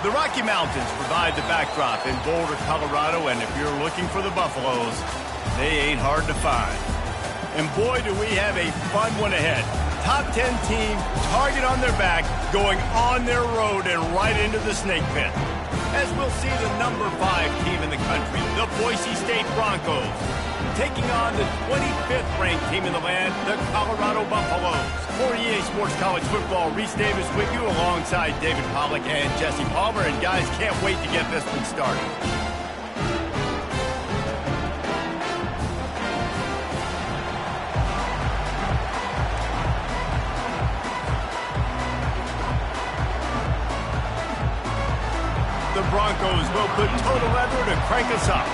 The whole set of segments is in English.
The Rocky Mountains provide the backdrop in Boulder, Colorado, and if you're looking for the Buffaloes, they ain't hard to find. And boy, do we have a fun one ahead. Top 10 team, target on their back, going on their road and right into the snake pit. As we'll see the number 5 team in the country, the Boise State Broncos, taking on the 25th ranked team in the land, the Colorado Buffaloes. For EA Sports College Football, Reese Davis with you alongside David Pollack and Jesse Palmer. And guys, can't wait to get this one started. The Broncos will put total leather to crank us up.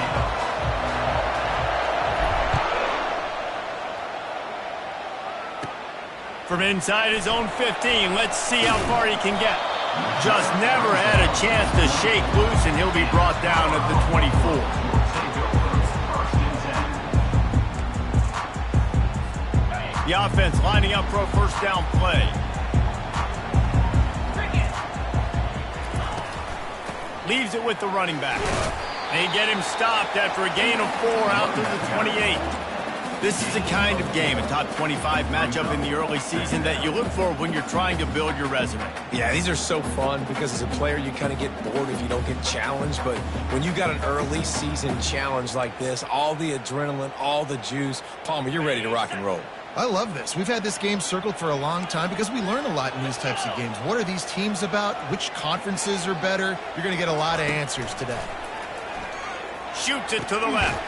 From inside his own 15, let's see how far he can get. Just never had a chance to shake loose, and he'll be brought down at the 24. The offense lining up for a first down play. Leaves it with the running back. They get him stopped after a gain of 4 out to the 28. This is the kind of game, a top 25 matchup in the early season, that you look for when you're trying to build your resume. Yeah, these are so fun because as a player, you kind of get bored if you don't get challenged. But when you got an early season challenge like this, all the adrenaline, all the juice, Palmer, you're ready to rock and roll. I love this. We've had this game circled for a long time because we learn a lot in these types of games. What are these teams about? Which conferences are better? You're going to get a lot of answers today. Shoots it to the left.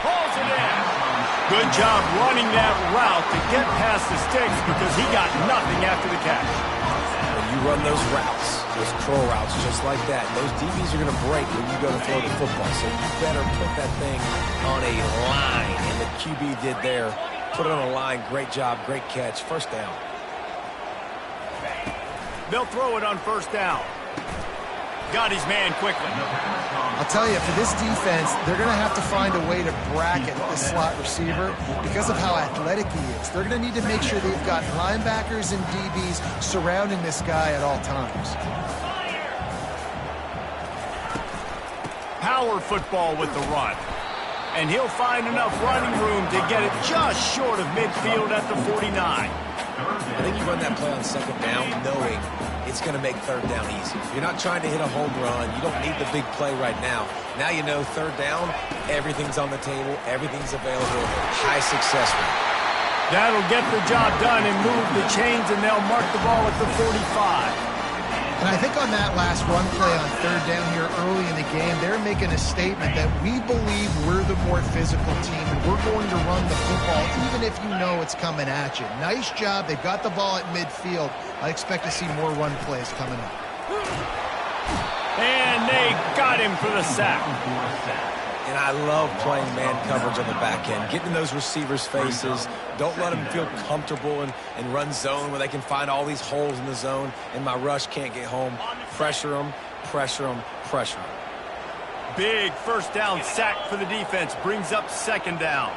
Pulls it in. Good job running that route to get past the sticks because he got nothing after the catch. When you run those routes, those curl routes just like that, those DBs are going to break when you go to throw the football. So you better put that thing on a line. And the QB did there. Put it on a line. Great job. Great catch. First down. They'll throw it on first down. Got his man quickly. I'll tell you, for this defense, they're going to have to find a way to bracket the slot receiver because of how athletic he is. They're going to need to make sure they've got linebackers and DBs surrounding this guy at all times. Power football with the run. And he'll find enough running room to get it just short of midfield at the 49. I think you run that play on second down knowing it's going to make third down easy. You're not trying to hit a home run. You don't need the big play right now. Now you know third down, everything's on the table, everything's available, high success rate. That'll get the job done and move the chains, and they'll mark the ball at the 45. And I think on that last run play on third down here early in the game, they're making a statement that we believe we're the more physical team and we're going to run the football even if you know it's coming at you. Nice job. They've got the ball at midfield. I expect to see more run plays coming up. And they got him for the sack. And I love playing man coverage on the back end, getting in those receivers' faces. Don't let them feel comfortable and run zone where they can find all these holes in the zone and my rush can't get home. Pressure them, pressure them, pressure them. Big first down sack for the defense brings up second down.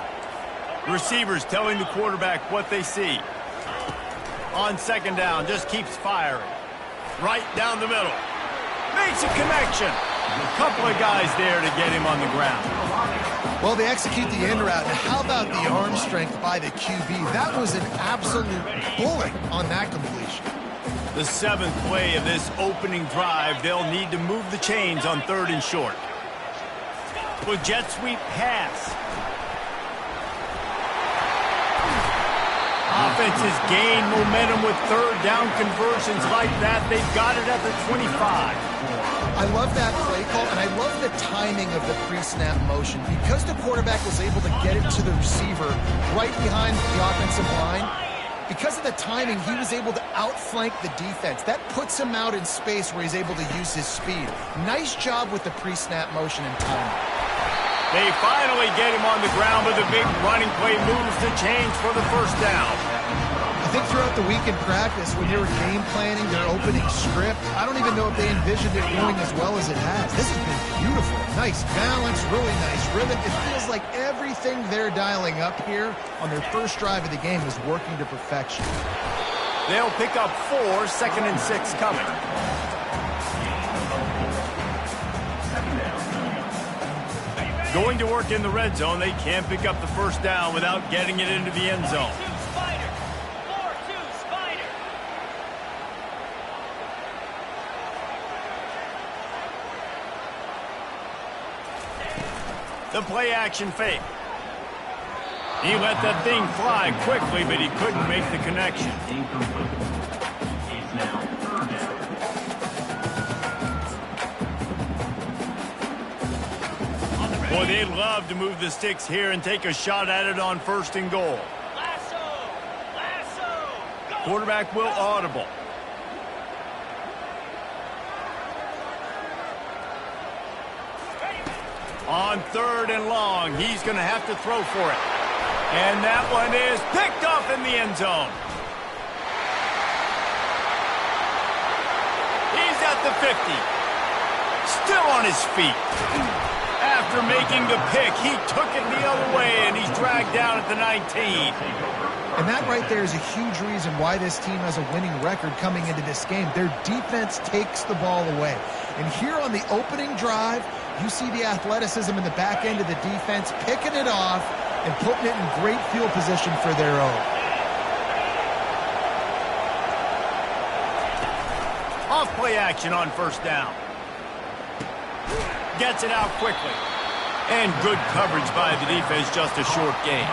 Receivers telling the quarterback what they see. On second down, just keeps firing. Right down the middle. Makes a connection. A couple of guys there to get him on the ground. Well, they execute the in route. Now, how about the arm strength by the QB? That was an absolute bullet on that completion. The 7th play of this opening drive, they'll need to move the chains on third and short. With jet sweep pass. Offenses gain momentum with third down conversions like that. They've got it at the 25. I love that play call, and I love the timing of the pre-snap motion. Because the quarterback was able to get it to the receiver right behind the offensive line, because of the timing, he was able to outflank the defense. That puts him out in space where he's able to use his speed. Nice job with the pre-snap motion and timing. They finally get him on the ground, but the big running play moves the chains for the first down. I think throughout the week in practice, when they were game planning their opening script, I don't even know if they envisioned it going as well as it has. This has been beautiful. Nice balance, really nice rhythm. It feels like everything they're dialing up here on their first drive of the game is working to perfection. They'll pick up 4, 2nd and 6 coming. Going to work in the red zone, they can't pick up the first down without getting it into the end zone. The play action fake. He let that thing fly quickly, but he couldn't make the connection. Boy, they'd love to move the sticks here and take a shot at it on 1st and goal. Quarterback will audible. On 3rd and long, he's going to have to throw for it. And that one is picked off in the end zone. He's at the 50. Still on his feet. After making the pick, he took it the other way, and he's dragged down at the 19. And that right there is a huge reason why this team has a winning record coming into this game. Their defense takes the ball away. And here on the opening drive, you see the athleticism in the back end of the defense, picking it off and putting it in great field position for their own. Off play action on 1st down. Gets it out quickly. And good coverage by the defense, just a short gain.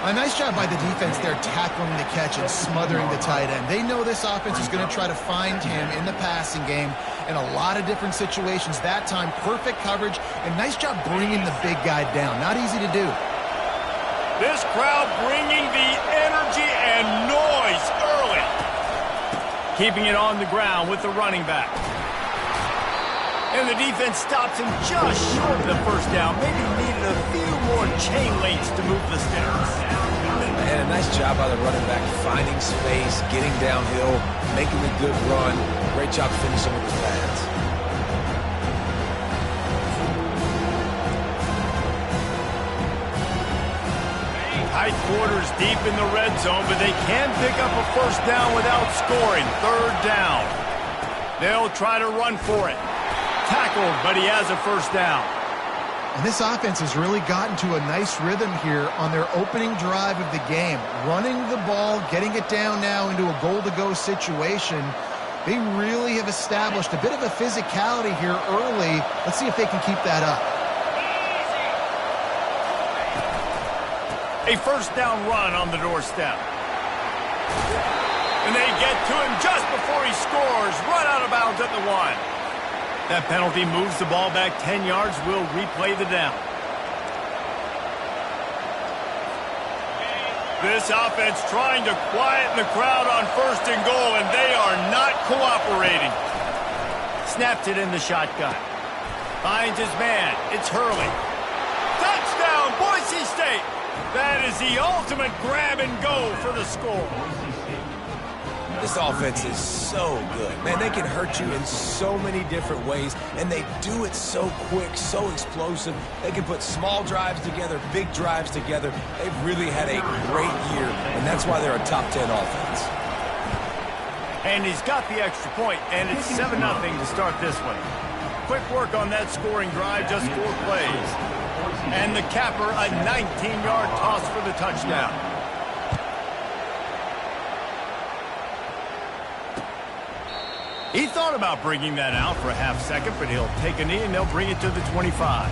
A nice job by the defense there tackling the catch and smothering the tight end. They know this offense is going to try to find him in the passing game in a lot of different situations. That time, perfect coverage, and nice job bringing the big guy down. Not easy to do. This crowd bringing the energy and noise early. Keeping it on the ground with the running back. And the defense stops him just short of the 1st down. Maybe needed a few more chain links to move the sticks. And a nice job by the running back, finding space, getting downhill, making a good run. Great job finishing with his pads. Tight quarters deep in the red zone, but they can pick up a 1st down without scoring. 3rd down. They'll try to run for it. Tackled, but he has a 1st down. And this offense has really gotten to a nice rhythm here on their opening drive of the game. Running the ball, getting it down now into a goal-to-go situation. They really have established a bit of a physicality here early. Let's see if they can keep that up. A 1st down run on the doorstep. And they get to him just before he scores. Run out of bounds at the 1. That penalty moves the ball back 10 yards. We'll replay the down. This offense trying to quieten the crowd on 1st and goal, and they are not cooperating. Snapped it in the shotgun. Finds his man. It's Hurley. Touchdown, Boise State. That is the ultimate grab and go for the score. This offense is so good. Man, they can hurt you in so many different ways, and they do it so quick, so explosive. They can put small drives together, big drives together. They've really had a great year, and that's why they're a top 10 offense. And he's got the extra point, and it's 7-0 to start this one. Quick work on that scoring drive, just 4 plays. And the capper, a 19-yard toss for the touchdown. He thought about bringing that out for a half second, but he'll take a knee and they'll bring it to the 25.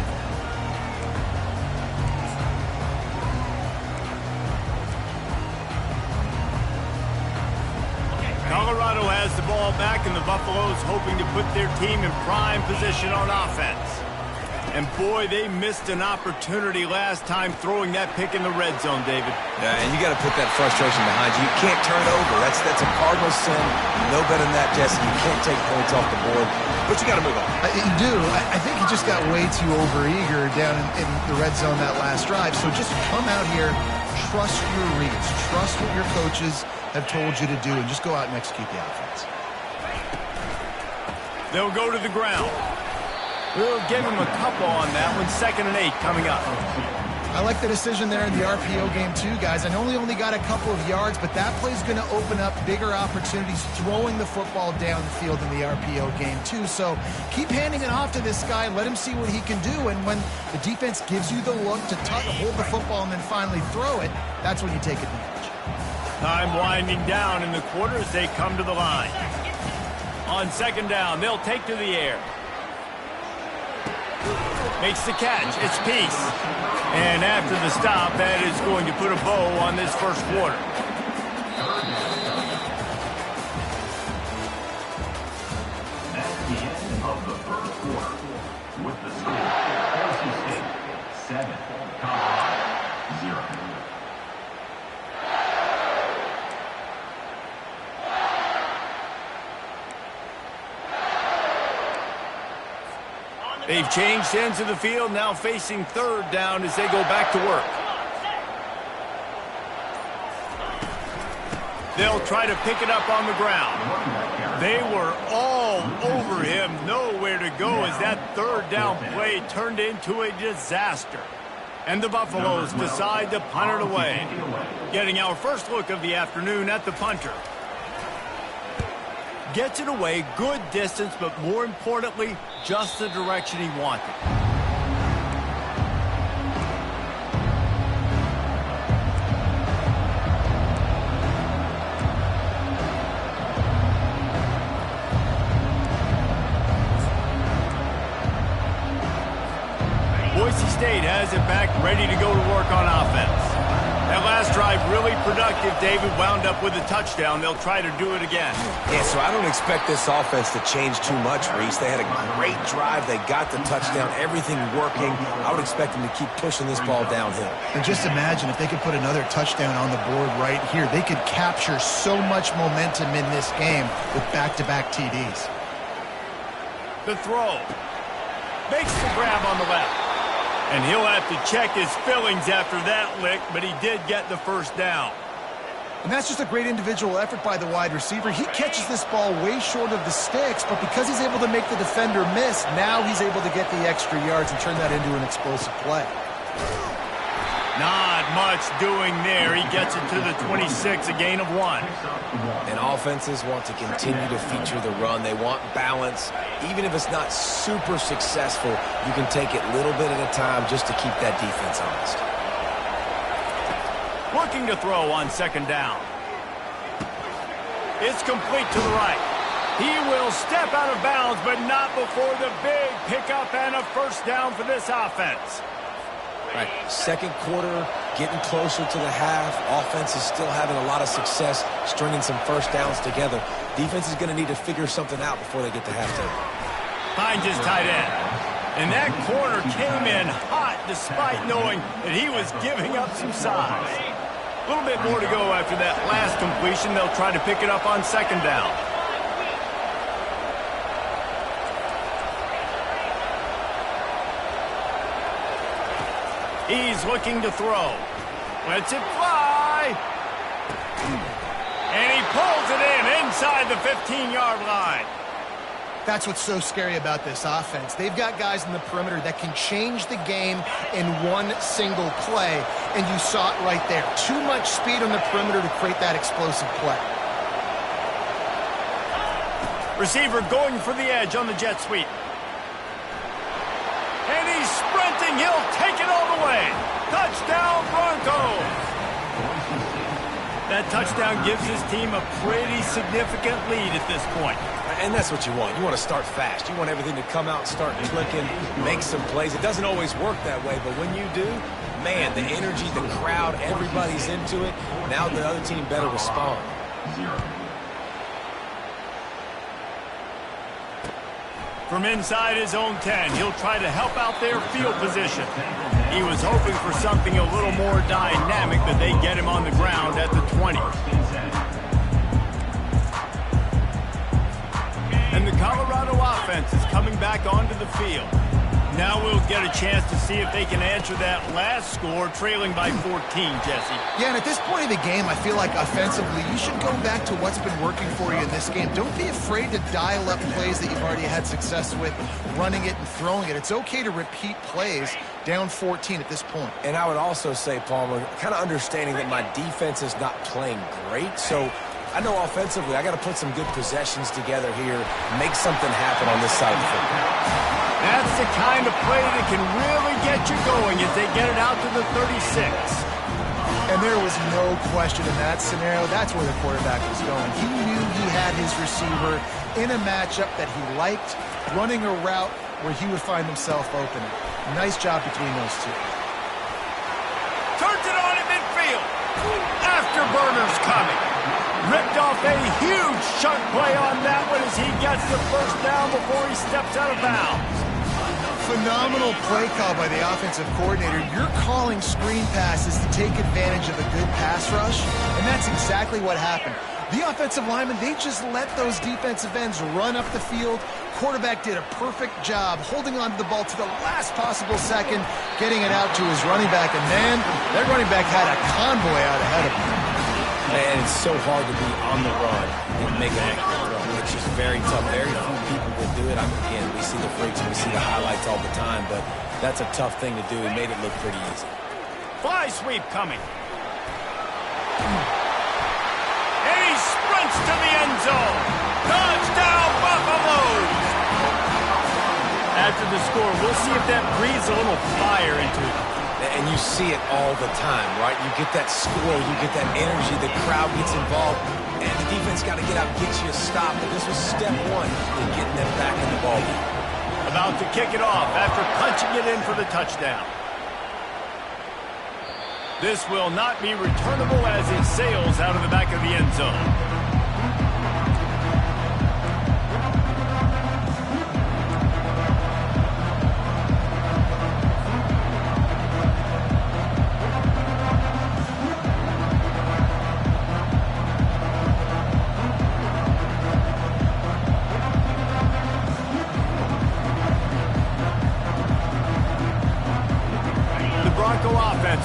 Colorado has the ball back, and the Buffaloes hoping to put their team in prime position on offense. And boy, they missed an opportunity last time throwing that pick in the red zone, David. Yeah, and you got to put that frustration behind you. You can't turn it over. That's a cardinal sin. You know better than that, Jesse. You can't take points off the board, but you got to move on. You do. I think he just got way too overeager down in the red zone that last drive. So just come out here, trust your reads, trust what your coaches have told you to do, and just go out and execute the offense. They'll go to the ground. We'll give him a couple on that one. 2nd and 8 coming up. I like the decision there in the RPO game too, guys. I know he only got a couple of yards, but that play is going to open up bigger opportunities throwing the football down the field in the RPO game too. So keep handing it off to this guy. Let him see what he can do. And when the defense gives you the look to hold the football and then finally throw it, that's when you take advantage. Time winding down in the quarter as they come to the line. On second down, they'll take to the air. Makes the catch. It's Peace. And after the stop, that is going to put a bow on this first quarter. That's the end of the first quarter. With the score, NC State 7, Colorado 0. They've changed ends of the field, now facing third down as they go back to work. They'll try to pick it up on the ground. They were all over him, nowhere to go as that third down play turned into a disaster. And the Buffaloes decide to punt it away. Getting our first look of the afternoon at the punter. Gets it away, good distance, but more importantly, just the direction he wanted. Boise State has it back, ready to go to work on offense. That last drive really productive. David wound up with a touchdown. They'll try to do it again. Yeah, so I don't expect this offense to change too much, Reese. They had a great drive. They got the touchdown. Everything working. I would expect them to keep pushing this ball downhill. And just imagine if they could put another touchdown on the board right here. They could capture so much momentum in this game with back-to-back TDs. The throw. Makes the grab on the left. And he'll have to check his fillings after that lick, but he did get the first down. And that's just a great individual effort by the wide receiver. He catches this ball way short of the sticks, but because he's able to make the defender miss, now he's able to get the extra yards and turn that into an explosive play. Not much doing there. He gets it to the 26, a gain of 1. And offenses want to continue to feature the run. They want balance. Even if it's not super successful, you can take it little bit at a time just to keep that defense honest. Looking to throw on second down. It's complete to the right. He will step out of bounds, but not before the big pickup and a first down for this offense. Right, second quarter, getting closer to the half. Offense is still having a lot of success stringing some first downs together. Defense is going to need to figure something out before they get to halftime. Finds his tight end. And that corner came in hot despite knowing that he was giving up some size. A little bit more to go after that last completion. They'll try to pick it up on second down. He's looking to throw. Lets it fly. And he pulls it in inside the 15-yard line. That's what's so scary about this offense. They've got guys in the perimeter that can change the game in one single play, and you saw it right there. Too much speed on the perimeter to create that explosive play. Receiver going for the edge on the jet sweep. And he's sprinting. He'll take it all the way. Touchdown, Broncos. That touchdown gives his team a pretty significant lead at this point. And that's what you want. You want to start fast. You want everything to come out and start clicking, make some plays. It doesn't always work that way, but when you do, man, the energy, the crowd, everybody's into it. Now the other team better respond. From inside his own 10, he'll try to help out their field position. He was hoping for something a little more dynamic, but they get him on the ground at the 20. And the Colorado offense is coming back onto the field. Now we'll get a chance to see if they can answer that last score, trailing by 14, Jesse. Yeah, and at this point of the game, I feel like offensively, you should go back to what's been working for you in this game. Don't be afraid to dial up plays that you've already had success with, running it and throwing it. It's okay to repeat plays down 14 at this point. And I would also say, Palmer, kind of understanding that my defense is not playing great, so I know offensively I got to put some good possessions together here, make something happen on this side of the football. That's the kind of play that can really get you going as they get it out to the 36. And there was no question in that scenario. That's where the quarterback was going. He knew he had his receiver in a matchup that he liked, running a route where he would find himself open. Nice job between those two. Turns it on in midfield. Afterburner's coming. Ripped off a huge chunk play on that one as he gets the first down before he steps out of bounds. Phenomenal play call by the offensive coordinator. You're calling screen passes to take advantage of a good pass rush, and that's exactly what happened. The offensive linemen, they just let those defensive ends run up the field. Quarterback did a perfect job holding on to the ball to the last possible second, getting it out to his running back, and man, that running back had a convoy out ahead of him. Man, it's so hard to be on the run and make an accurate throw. It's just very tough. Very few people that do it. Again, we see the freaks and we see the highlights all the time, but that's a tough thing to do. He made it look pretty easy. Fly sweep coming. And he sprints to the end zone. Touchdown, Buffaloes! After the score, we'll see if that breathes a little fire into it. And you see it all the time, right? You get that score, you get that energy, the crowd gets involved, and the defense got to get out and get you a stop. But this was step one in getting them back in the ballgame. About to kick it off after punching it in for the touchdown. This will not be returnable as it sails out of the back of the end zone.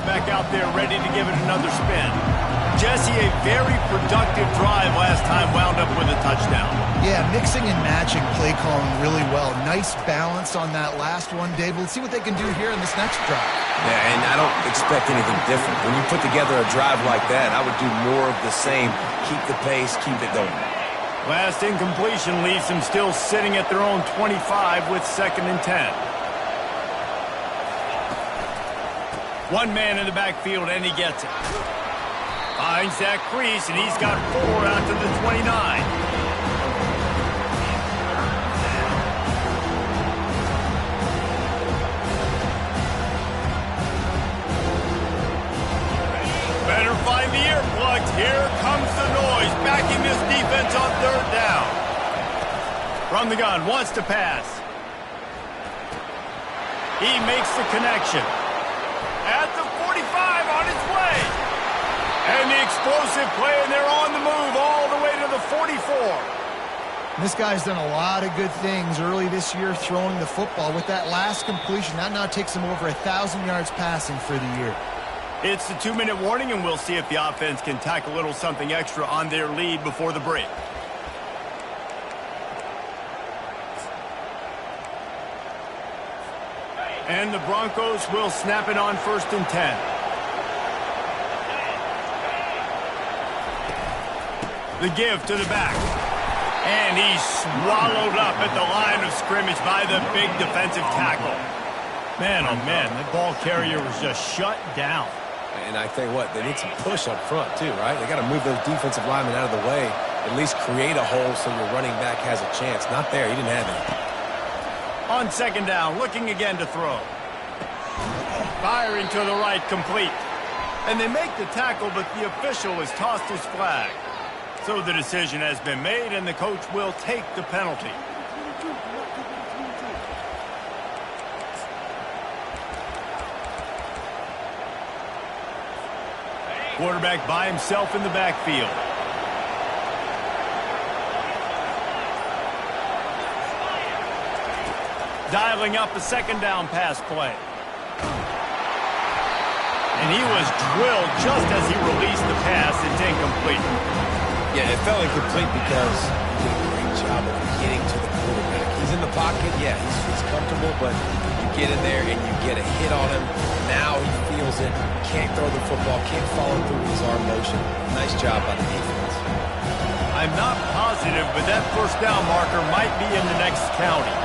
Back out there ready to give it another spin. Jesse, a very productive drive last time wound up with a touchdown. Yeah, mixing and matching play calling really well. Nice balance on that last one, Dave. Let's see what they can do here in this next drive. Yeah, and I don't expect anything different. When you put together a drive like that, I would do more of the same. Keep the pace, keep it going. Last incompletion leaves them still sitting at their own 25 with 2nd and 10. One man in the backfield, and he gets it. Finds that crease, and he's got 4 out to the 29. Better find the earplugs. Here comes the noise, backing this defense on 3rd down. From the gun, wants to pass. He makes the connection. At the 45, on its way. And the explosive play, and they're on the move all the way to the 44. This guy's done a lot of good things early this year throwing the football. With that last completion, that now takes him over 1,000 yards passing for the year. It's the 2-minute warning, and we'll see if the offense can tack a little something extra on their lead before the break. And the Broncos will snap it on 1st and 10. The give to the back. And he's swallowed up at the line of scrimmage by the big defensive tackle. Man, oh man, the ball carrier was just shut down. And I tell you what, they need some push up front too, right? They got to move those defensive linemen out of the way, at least create a hole so your running back has a chance. Not there, he didn't have any. On 2nd down, looking again to throw. Firing to the right, complete. And they make the tackle, but the official has tossed his flag. So the decision has been made, and the coach will take the penalty. Quarterback by himself in the backfield. Dialing up a second down pass play. And he was drilled just as he released the pass. It's incomplete. Yeah, it felt incomplete because he did a great job of getting to the quarterback. He's in the pocket, yeah, he's comfortable, but you get in there and you get a hit on him. Now he feels it, can't throw the football, can't follow through with his arm motion. Nice job by the defense. I'm not positive, but that first down marker might be in the next county.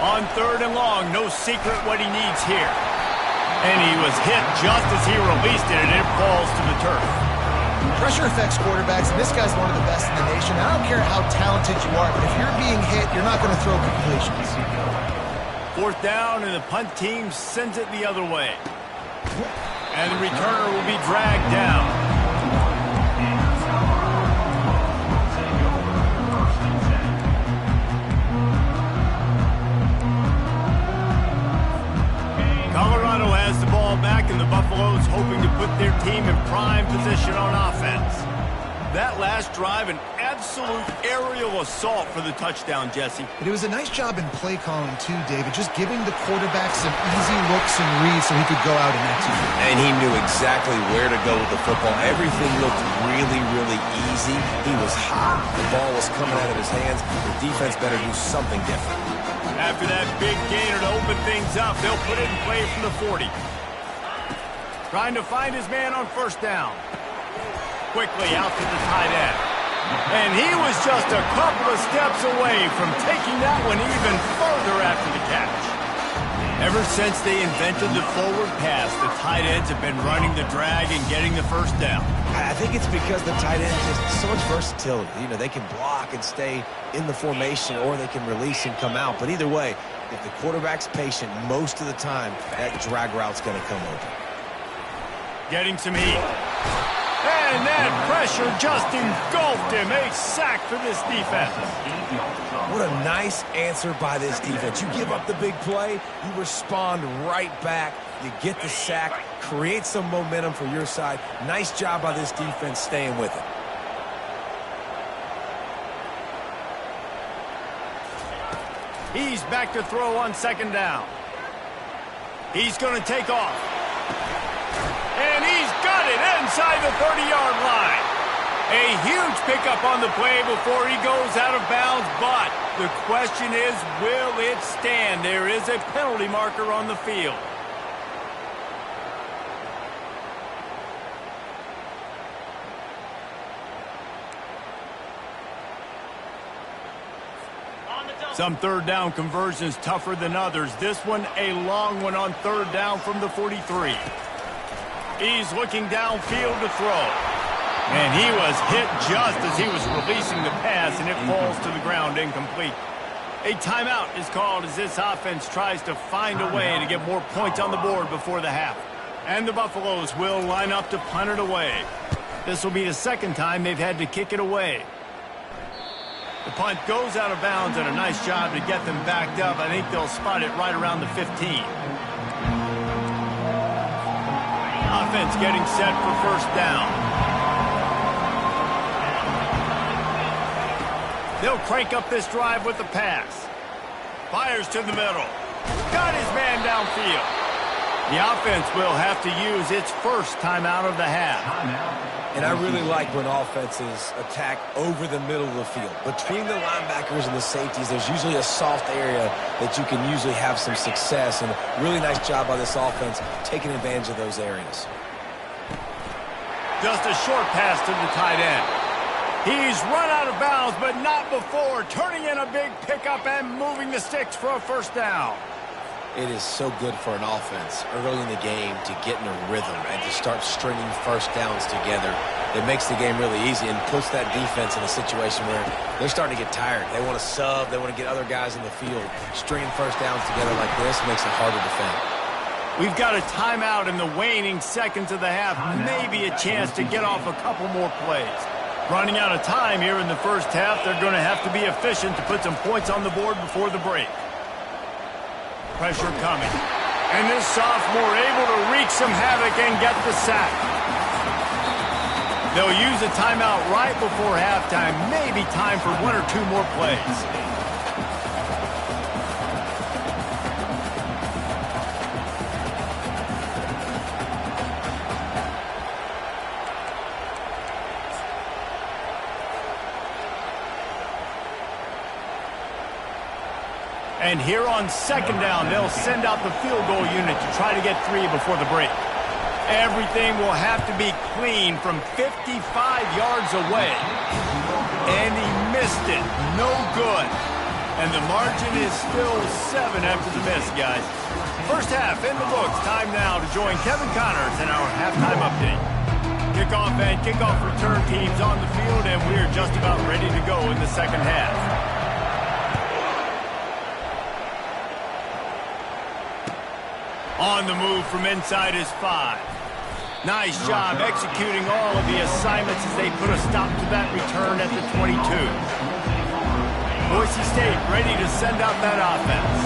On 3rd and long, no secret what he needs here. And he was hit just as he released it, and it falls to the turf. Pressure affects quarterbacks, and this guy's one of the best in the nation. I don't care how talented you are, but if you're being hit, you're not going to throw completions. 4th down, and the punt team sends it the other way. And the returner will be dragged down. Colorado has the ball back, and the Buffaloes hoping to put their team in prime position on offense. That last drive, an absolute aerial assault for the touchdown, Jesse. But it was a nice job in play calling, too, David, just giving the quarterback some easy looks and reads so he could go out and execute. And he knew exactly where to go with the football. Everything looked really, really easy. He was hot. The ball was coming out of his hands. The defense better do something different. After that big gainer to open things up, they'll put it in play from the 40. Trying to find his man on 1st down. Quickly out to the tight end. And he was just a couple of steps away from taking that one even further after the catch. Ever since they invented the forward pass, the tight ends have been running the drag and getting the 1st down. I think it's because the tight end has so much versatility. You know, they can block and stay in the formation, or they can release and come out. But either way, if the quarterback's patient most of the time, that drag route's going to come over. Getting some heat. And that pressure just engulfed him. A sack for this defense. What a nice answer by this defense. You give up the big play, you respond right back, you get the sack, create some momentum for your side. Nice job by this defense staying with it. He's back to throw on 2nd down. He's going to take off. And he's got it inside the 30-yard line. A huge pickup on the play before he goes out of bounds, but the question is, will it stand? There is a penalty marker on the field. Some 3rd down conversions tougher than others. This one a long one on 3rd down from the 43. He's looking downfield to throw. And he was hit just as he was releasing the pass, and it falls to the ground incomplete. A timeout is called as this offense tries to find a way to get more points on the board before the half. And the Buffaloes will line up to punt it away. This will be the 2nd time they've had to kick it away. The punt goes out of bounds, and a nice job to get them backed up. I think they'll spot it right around the 15. Offense getting set for 1st down. They'll crank up this drive with the pass. Fires to the middle. Got his man downfield. The offense will have to use its first timeout of the half. And I really like when offenses attack over the middle of the field. Between the linebackers and the safeties, there's usually a soft area that you can usually have some success. And really nice job by this offense taking advantage of those areas. Just a short pass to the tight end. He's run out of bounds, but not before. Turning in a big pickup and moving the sticks for a 1st down. It is so good for an offense early in the game to get in a rhythm and to start stringing 1st downs together. It makes the game really easy and puts that defense in a situation where they're starting to get tired. They want to sub. They want to get other guys in the field. Stringing 1st downs together like this makes it hard to defend. We've got a timeout in the waning seconds of the half. Maybe a chance to get off a couple more plays. Running out of time here in the 1st half. They're going to have to be efficient to put some points on the board before the break. Pressure coming. And this sophomore able to wreak some havoc and get the sack. They'll use a timeout right before halftime. Maybe time for 1 or 2 more plays. And here on second down, they'll send out the field goal unit to try to get 3 before the break. Everything will have to be clean from 55 yards away. And he missed it. No good. And the margin is still 7 after the miss, guys. First half in the books. Time now to join Kevin Connors in our halftime update. Kickoff and kickoff return teams on the field, and we're just about ready to go in the second half. On the move from inside is 5. Nice job executing all of the assignments as they put a stop to that return at the 22. Boise State ready to send out that offense.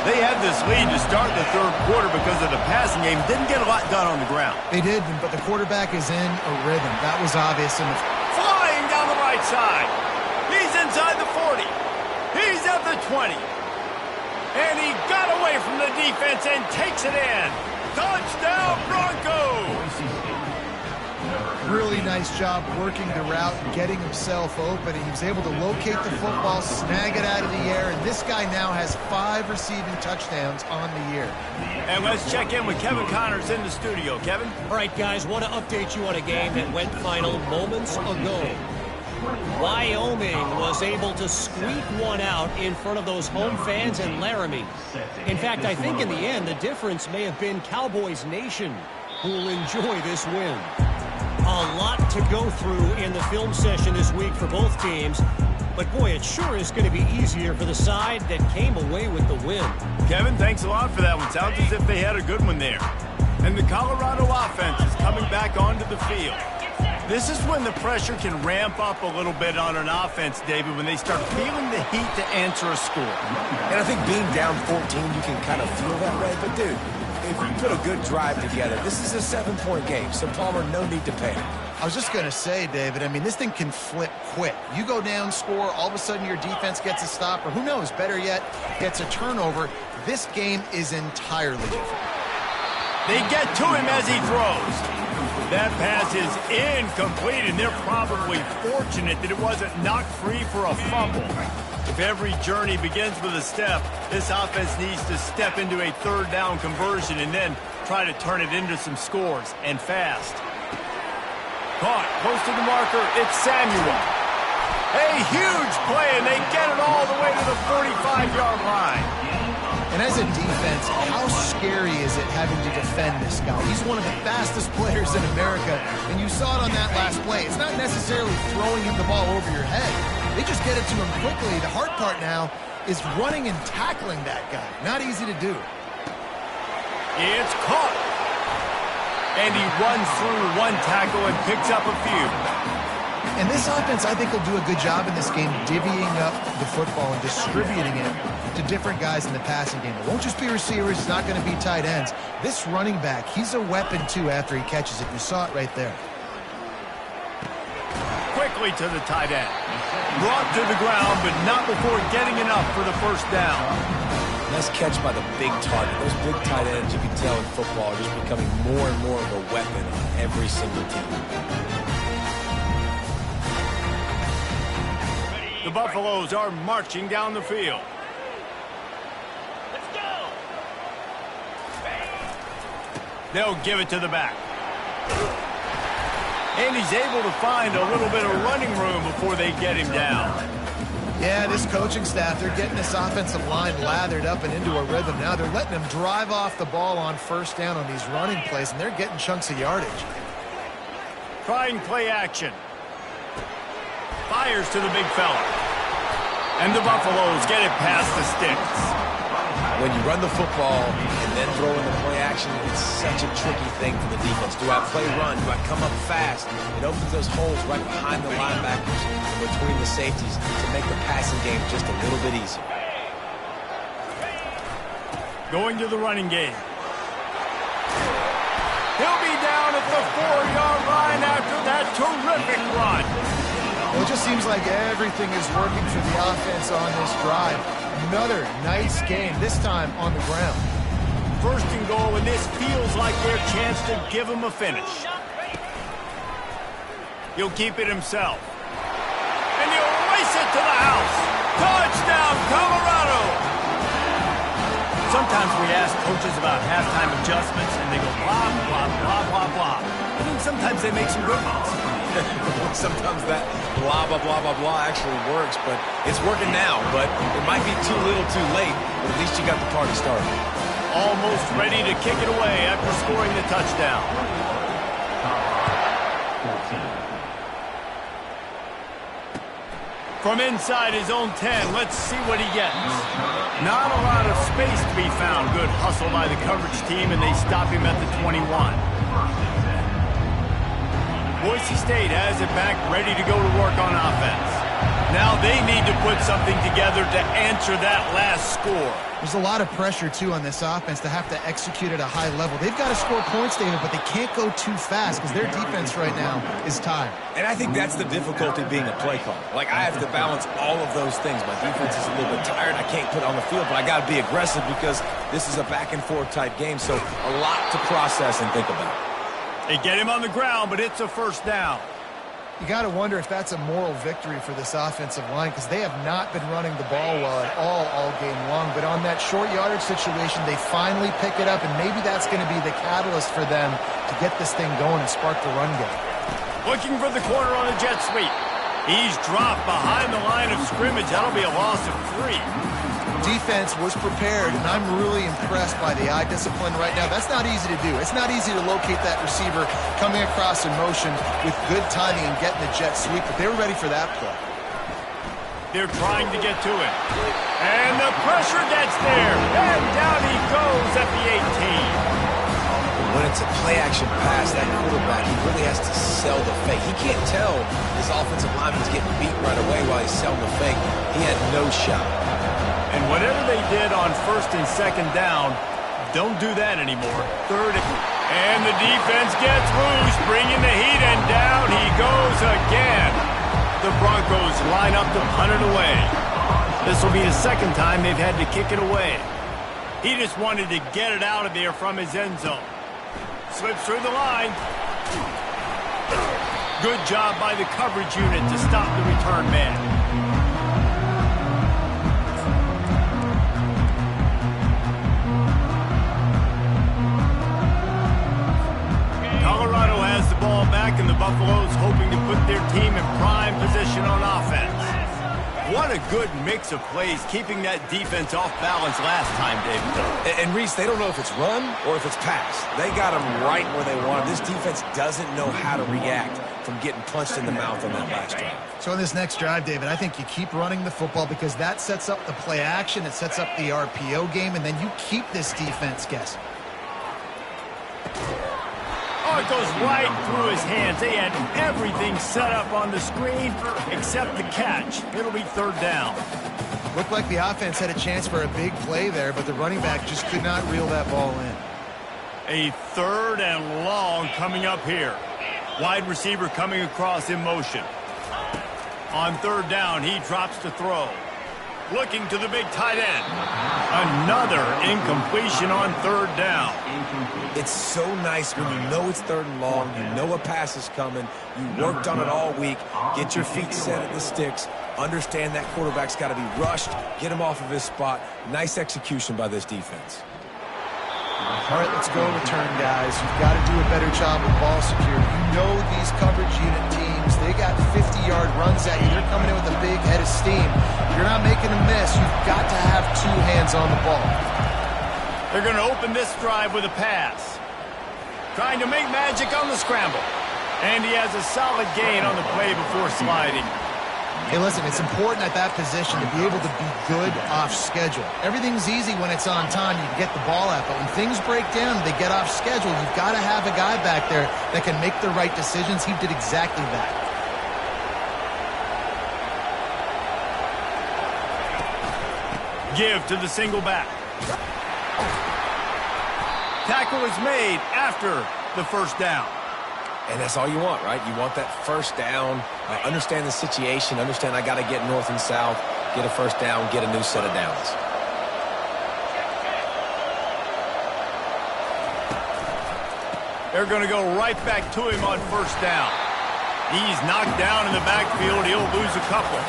They had this lead to start the third quarter because of the passing game. Didn't get a lot done on the ground. They did, but the quarterback is in a rhythm. That was obvious. Flying down the right side. He's inside the 40. He's at the 20. And he got away from the defense and takes it in. Touchdown, Broncos! Really nice job working the route, getting himself open. He was able to locate the football, snag it out of the air, and this guy now has 5 receiving touchdowns on the year. And let's check in with Kevin Connors in the studio. Kevin? All right, guys, want to update you on a game that went final moments ago. Wyoming was able to squeak one out in front of those home fans in Laramie. In fact, I think in the end, the difference may have been Cowboys Nation who will enjoy this win. A lot to go through in the film session this week for both teams, but boy, it sure is going to be easier for the side that came away with the win. Kevin, thanks a lot for that one. Sounds as if they had a good one there. And the Colorado offense is coming back onto the field. This is when the pressure can ramp up a little bit on an offense, David, when they start feeling the heat to answer a score. And I think being down 14, you can kind of feel that, right? But, dude, if you put a good drive together, this is a 7-point game, so Palmer, no need to panic. I was just going to say, David, I mean, this thing can flip quick. You go down, score, all of a sudden your defense gets a stop, or who knows, better yet, gets a turnover. This game is entirely different. They get to him as he throws. That pass is incomplete, and they're probably fortunate that it wasn't knocked free for a fumble. If every journey begins with a step, this offense needs to step into a third down conversion and then try to turn it into some scores, and fast. Caught close to the marker, it's Samuel. A huge play, and they get it all the way to the 45-yard line. And as a defense, how scary is it having to defend this guy? He's one of the fastest players in America, and you saw it on that last play. It's not necessarily throwing him the ball over your head. They just get it to him quickly. The hard part now is running and tackling that guy. Not easy to do. It's caught. And he runs through one tackle and picks up a few. And this offense, I think, will do a good job in this game divvying up the football and distributing it to different guys in the passing game. It won't just be receivers. It's not going to be tight ends. This running back, he's a weapon, too, after he catches it. You saw it right there. Quickly to the tight end. Brought to the ground, but not before getting enough for the first down. Nice catch by the big target. Those big tight ends, you can tell in football, are just becoming more and more of a weapon on every single team. The Buffaloes are marching down the field. Let's go! They'll give it to the back. And he's able to find a little bit of running room before they get him down. Yeah, this coaching staff, they're getting this offensive line lathered up and into a rhythm now. They're letting them drive off the ball on first down on these running plays, and they're getting chunks of yardage. Trying play action. Fires to the big fella. And the Buffaloes get it past the sticks. When you run the football and then throw in the play action, it's such a tricky thing for the defense. Do I play run? Do I come up fast? It opens those holes right behind the linebackers and between the safeties to make the passing game just a little bit easier. Going to the running game. He'll be down at the 4-yard line after that terrific run. Well, it just seems like everything is working for the offense on this drive. Another nice game, this time on the ground. First and goal, and this feels like their chance to give him a finish. He'll keep it himself. And he'll race it to the house. Touchdown, Colorado! Sometimes we ask coaches about halftime adjustments, and they go blah, blah, blah, blah, blah. I think sometimes they make some good ones. Sometimes that blah, blah, blah, blah, blah actually works, but it's working now. But it might be too little too late, but at least you got the party started. Almost ready to kick it away after scoring the touchdown. From inside his own 10, let's see what he gets. Not a lot of space to be found. Good hustle by the coverage team, and they stop him at the 21. Boise State has it back, ready to go to work on offense. Now they need to put something together to answer that last score. There's a lot of pressure, too, on this offense to have to execute at a high level. They've got to score points, David, but they can't go too fast because their defense right now is tired. And I think that's the difficulty being a play caller. Like, I have to balance all of those things. My defense is a little bit tired. I can't put it on the field, but I got to be aggressive because this is a back-and-forth type game, so a lot to process and think about. They get him on the ground, but it's a first down. You got to wonder if that's a moral victory for this offensive line because they have not been running the ball well at all game long. But on that short yardage situation, they finally pick it up, and maybe that's going to be the catalyst for them to get this thing going and spark the run game. Looking for the corner on a jet sweep. He's dropped behind the line of scrimmage. That'll be a loss of 3. Defense was prepared, and I'm really impressed by the eye discipline right now. That's not easy to do. It's not easy to locate that receiver coming across in motion with good timing and getting the jet sweep, but they were ready for that play. They're trying to get to it. And the pressure gets there. And down he goes at the 18. When it's a play-action pass, that quarterback, he really has to sell the fake. He can't tell his offensive lineman's getting beat right away while he's selling the fake. He had no shot. And whatever they did on first and second down, don't do that anymore. Third, and the defense gets loose, bringing the heat, and down he goes again. The Broncos line up to punt it away. This will be the second time they've had to kick it away. He just wanted to get it out of there from his end zone. Slips through the line. Good job by the coverage unit to stop the return man. Colorado has the ball back, and the Buffaloes hoping to put their team in prime position on offense. What a good mix of plays, keeping that defense off balance last time, David. And Reese, they don't know if it's run or if it's pass. They got them right where they want them. This defense doesn't know how to react from getting punched in the mouth on that last drive. So on this next drive, David, I think you keep running the football because that sets up the play action, it sets up the RPO game, and then you keep this defense guessing. Oh, it goes right through his hands. They had everything set up on the screen except the catch. It'll be third down. Looked like the offense had a chance for a big play there, but the running back just could not reel that ball in. A third and long coming up here. Wide receiver coming across in motion. On third down, he drops to throw. Looking to the big tight end. Another incompletion on third down. It's so nice when you know it's third and long, you know a pass is coming, you worked on it all week, get your feet set at the sticks, understand that quarterback's got to be rushed, get him off of his spot. Nice execution by this defense. All right, let's go return, guys. You've got to do a better job with ball security. You know these coverage unit teams, they got 50-yard runs at you. They're coming in with a big head of steam. If you're not making a miss, you've got to have 2 hands on the ball. They're going to open this drive with a pass. Trying to make magic on the scramble. And he has a solid gain on the play before sliding. Hey, listen, it's important at that position to be able to be good off schedule. Everything's easy when it's on time. You can get the ball out. But when things break down, they get off schedule. You've got to have a guy back there that can make the right decisions. He did exactly that. Give to the single back. Tackle is made after the first down. And that's all you want, right? You want that first down, understand the situation, understand I got to get north and south, get a first down, get a new set of downs. They're going to go right back to him on first down. He's knocked down in the backfield. He'll lose a couple.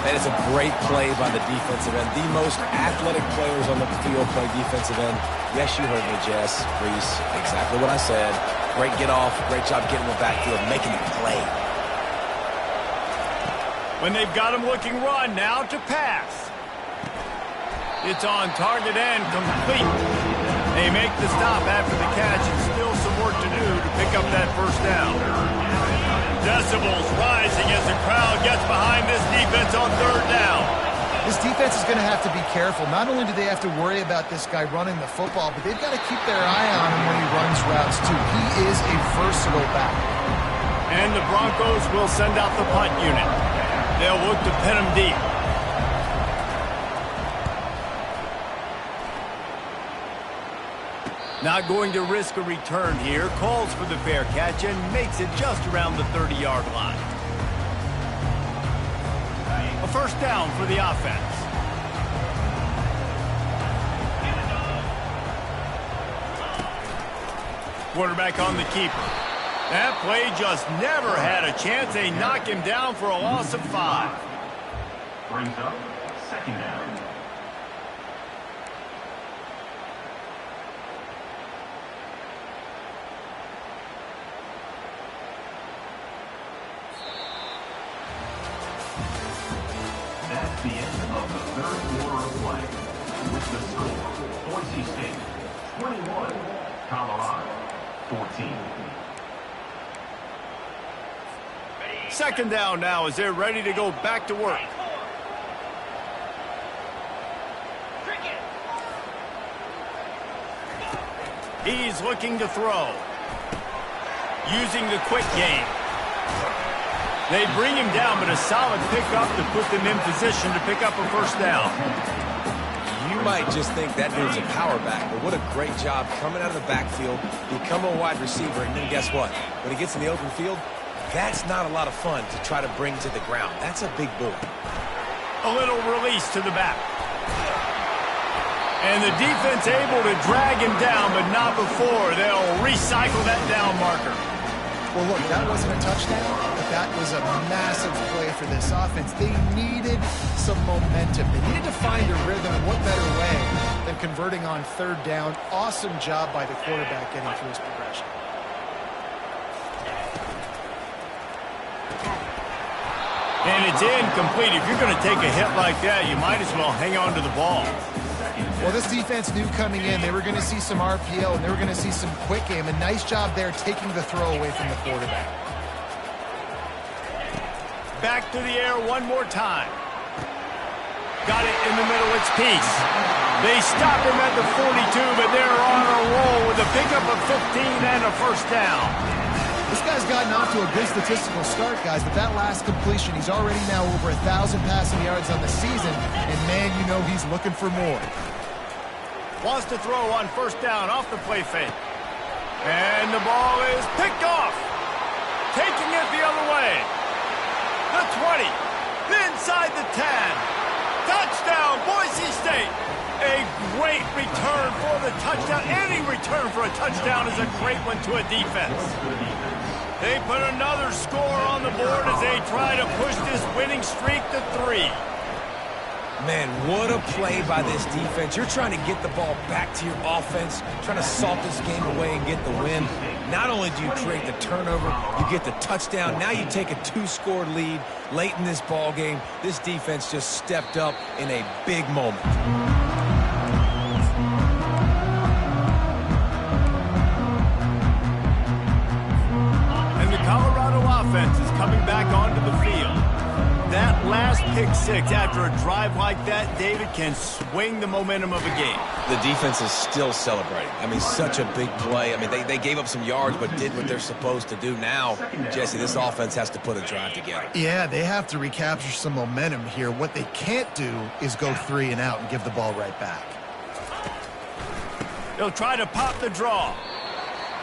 That is a great play by the defensive end. The most athletic players on the field play defensive end. Yes, you heard me, Jess, Reese. Exactly what I said. Great get off. Great job getting in the backfield, making the play. When they've got him looking run, now to pass. It's on target and complete. They make the stop after the catch and still some work to do to pick up that first down. Decibels rising as the crowd gets behind this defense on third down. This defense is going to have to be careful. Not only do they have to worry about this guy running the football, but they've got to keep their eye on him when he runs routes, too. He is a versatile back. And the Broncos will send out the punt unit. They'll look to pin him deep. Not going to risk a return here. Calls for the fair catch and makes it just around the 30-yard line. A first down for the offense. Quarterback on the keeper. That play just never had a chance. They knock him down for a loss of 5. Brings up second down. That's the end of the third quarter of play. With the score, Boise State 21, Colorado 14. Second down now as they're ready to go back to work. He's looking to throw. Using the quick game. They bring him down, but a solid pickup to put them in position to pick up a first down. You might just think that dude's a power back, but what a great job coming out of the backfield, become a wide receiver, and then guess what? When he gets in the open field, that's not a lot of fun to try to bring to the ground. That's a big boom. A little release to the back. And the defense able to drag him down, but not before. They'll recycle that down marker. Well, look, that wasn't a touchdown, but that was a massive play for this offense. They needed some momentum. They needed to find a rhythm, and what better way than converting on third down. Awesome job by the quarterback getting through his progression. And it's incomplete. If you're going to take a hit like that, you might as well hang on to the ball. Well, this defense knew coming in they were going to see some RPO and they were going to see some quick game. A nice job there taking the throw away from the quarterback. Back to the air one more time. Got it in the middle. It's Peace. They stop him at the 42, but they're on a roll with a pickup of 15 and a first down. This guy's gotten off to a good statistical start, guys, but that last completion, he's already now over 1,000 passing yards on the season, and man, you know he's looking for more. Wants to throw on first down off the play fake. And the ball is picked off. Taking it the other way. The 20. Inside the 10. Touchdown, Boise State. A great return for the touchdown. Any return for a touchdown is a great one to a defense. They put another score on the board as they try to push this winning streak to 3. Man, what a play by this defense. You're trying to get the ball back to your offense, trying to salt this game away and get the win. Not only do you create the turnover, you get the touchdown. Now you take a 2-score lead late in this ball game. This defense just stepped up in a big moment. Colorado offense is coming back onto the field. That last pick six after a drive like that, David, can swing the momentum of a game. The defense is still celebrating. I mean, such a big play. I mean, they gave up some yards but did what they're supposed to do. Now, Jesse, this offense has to put a drive together. Yeah, they have to recapture some momentum here. What they can't do is go 3 and out and give the ball right back. They'll try to pop the draw.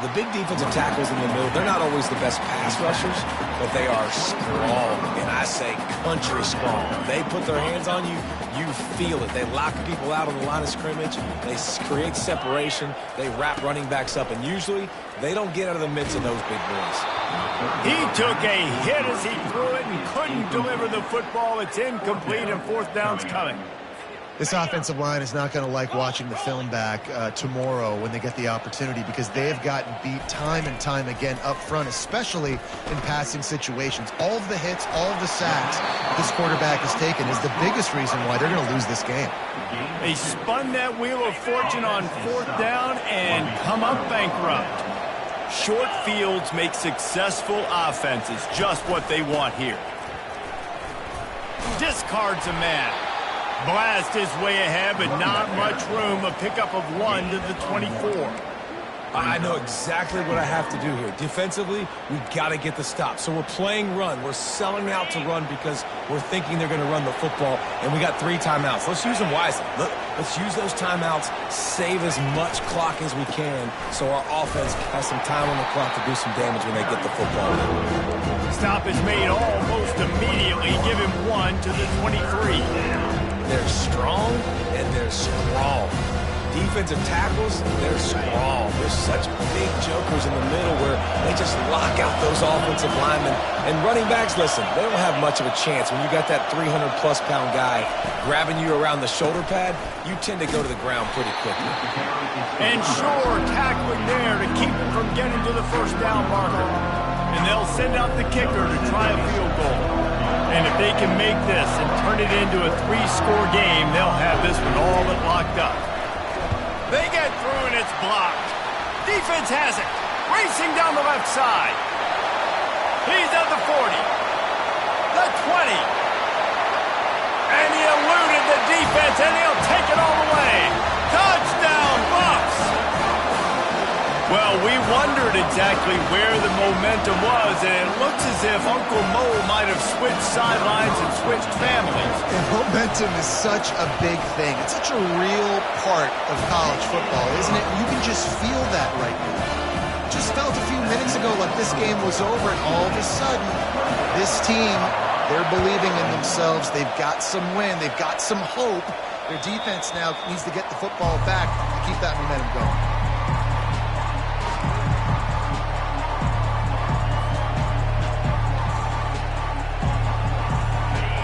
The big defensive tackles in the middle, they're not always the best pass rushers, but they are strong, and I say country strong. They put their hands on you, you feel it. They lock people out on the line of scrimmage. They create separation. They wrap running backs up, and usually they don't get out of the midst of those big boys. He took a hit as he threw it and couldn't deliver the football. It's incomplete, and fourth down's coming. This offensive line is not going to like watching the film back tomorrow when they get the opportunity, because they have gotten beat time and time again up front, especially in passing situations. All of the hits, all of the sacks this quarterback has taken is the biggest reason why they're going to lose this game. They spun that wheel of fortune on fourth down and come up bankrupt. Short fields make successful offenses just what they want here. Discards a man. Blast his way ahead, but not much room. A pickup of 1 to the 24. I know exactly what I have to do here. Defensively, we've got to get the stop. So we're playing run. We're selling out to run because we're thinking they're going to run the football, and we got 3 timeouts. Let's use them wisely. Let's use those timeouts, save as much clock as we can so our offense has some time on the clock to do some damage when they get the football. Stop is made almost immediately. Give him 1 to the 23. They're strong, and they're strong. Defensive tackles, they're strong. They're such big jokers in the middle where they just lock out those offensive linemen. And running backs, listen, they don't have much of a chance. When you got that 300-plus-pound guy grabbing you around the shoulder pad, you tend to go to the ground pretty quickly. And sure, tackling there to keep him from getting to the first down marker. And they'll send out the kicker to try a field goal. And if they can make this and turn it into a 3-score game, they'll have this one all but locked up. They get through and it's blocked. Defense has it. Racing down the left side. He's at the 40. The 20. And he eluded the defense, and he'll take it all the way. Touchdown, Bucs! Well, we wondered exactly where the momentum was, and it looks as if Uncle Mo might have switched sidelines and switched families. And momentum is such a big thing. It's such a real part of college football, isn't it? You can just feel that right now. Just felt a few minutes ago like this game was over, and all of a sudden, this team, they're believing in themselves. They've got some wind. They've got some hope. Their defense now needs to get the football back to keep that momentum going.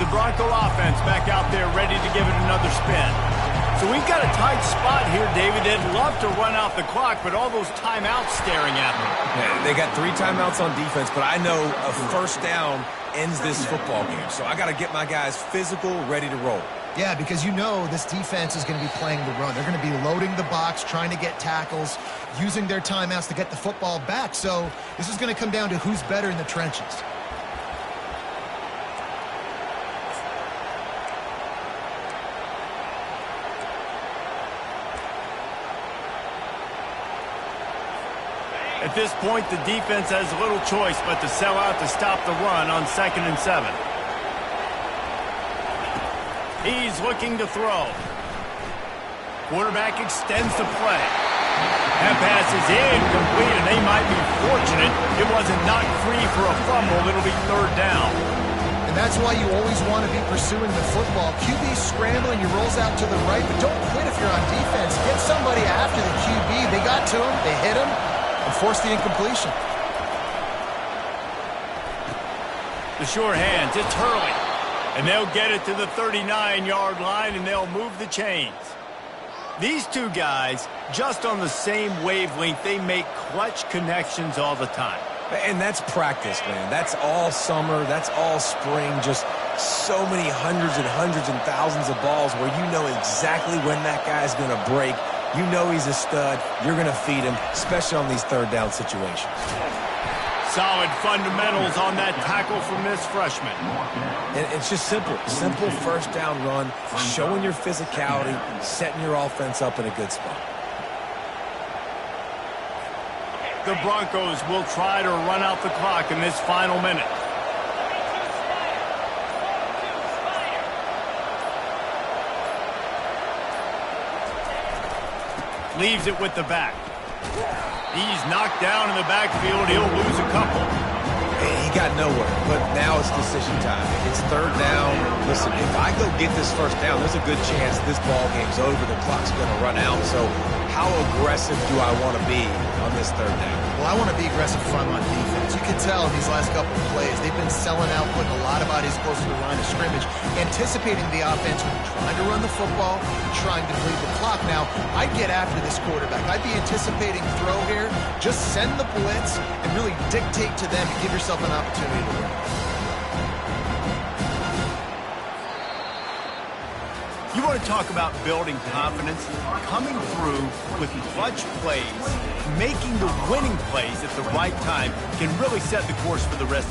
Bronco offense back out there ready to give it another spin. So we've got a tight spot here, David. They'd love to run out the clock, but all those timeouts staring at them. Yeah, they got 3 timeouts on defense, but I know a first down ends this football game. So I got to get my guys physical, ready to roll. Yeah, because you know this defense is going to be playing the run. They're going to be loading the box, trying to get tackles, using their timeouts to get the football back. So this is going to come down to who's better in the trenches. At this point, the defense has little choice but to sell out to stop the run on 2nd and 7. He's looking to throw. Quarterback extends the play. That pass is incomplete, and they might be fortunate it wasn't knocked free for a fumble. It'll be 3rd down. And that's why you always want to be pursuing the football. QB's scrambling, he rolls out to the right, but don't quit if you're on defense. Get somebody after the QB. They got to him, they hit him, and forced the incompletion. The sure hands, it's Hurley. And they'll get it to the 39-yard line, and they'll move the chains. These two guys, just on the same wavelength, they make clutch connections all the time. And that's practice, man. That's all summer. That's all spring. Just so many hundreds and thousands of balls where you know exactly when that guy's going to break. You know he's a stud. You're going to feed him, especially on these 3rd down situations. Solid fundamentals on that tackle from this freshman. And it's just simple. Simple first down run, showing your physicality, setting your offense up in a good spot. The Broncos will try to run out the clock in this final minute. Leaves it with the back. He's knocked down in the backfield. He'll lose a couple. He got nowhere, but now it's decision time. It's third down. Listen, if I go get this first down, there's a good chance this ball game's over. The clock's going to run out. So how aggressive do I want to be on this third down? Well, I want to be aggressive front on defense. You can tell in these last couple of plays, they've been selling out, putting a lot of bodies close to the line of scrimmage, anticipating the offense, trying to run the football, trying to bleed the clock. Now, I'd get after this quarterback. I'd be anticipating throw here. Just send the blitz and really dictate to them and give yourself an opportunity to win. You want to talk about building confidence? Coming through with clutch plays, making the winning plays at the right time can really set the course for the rest of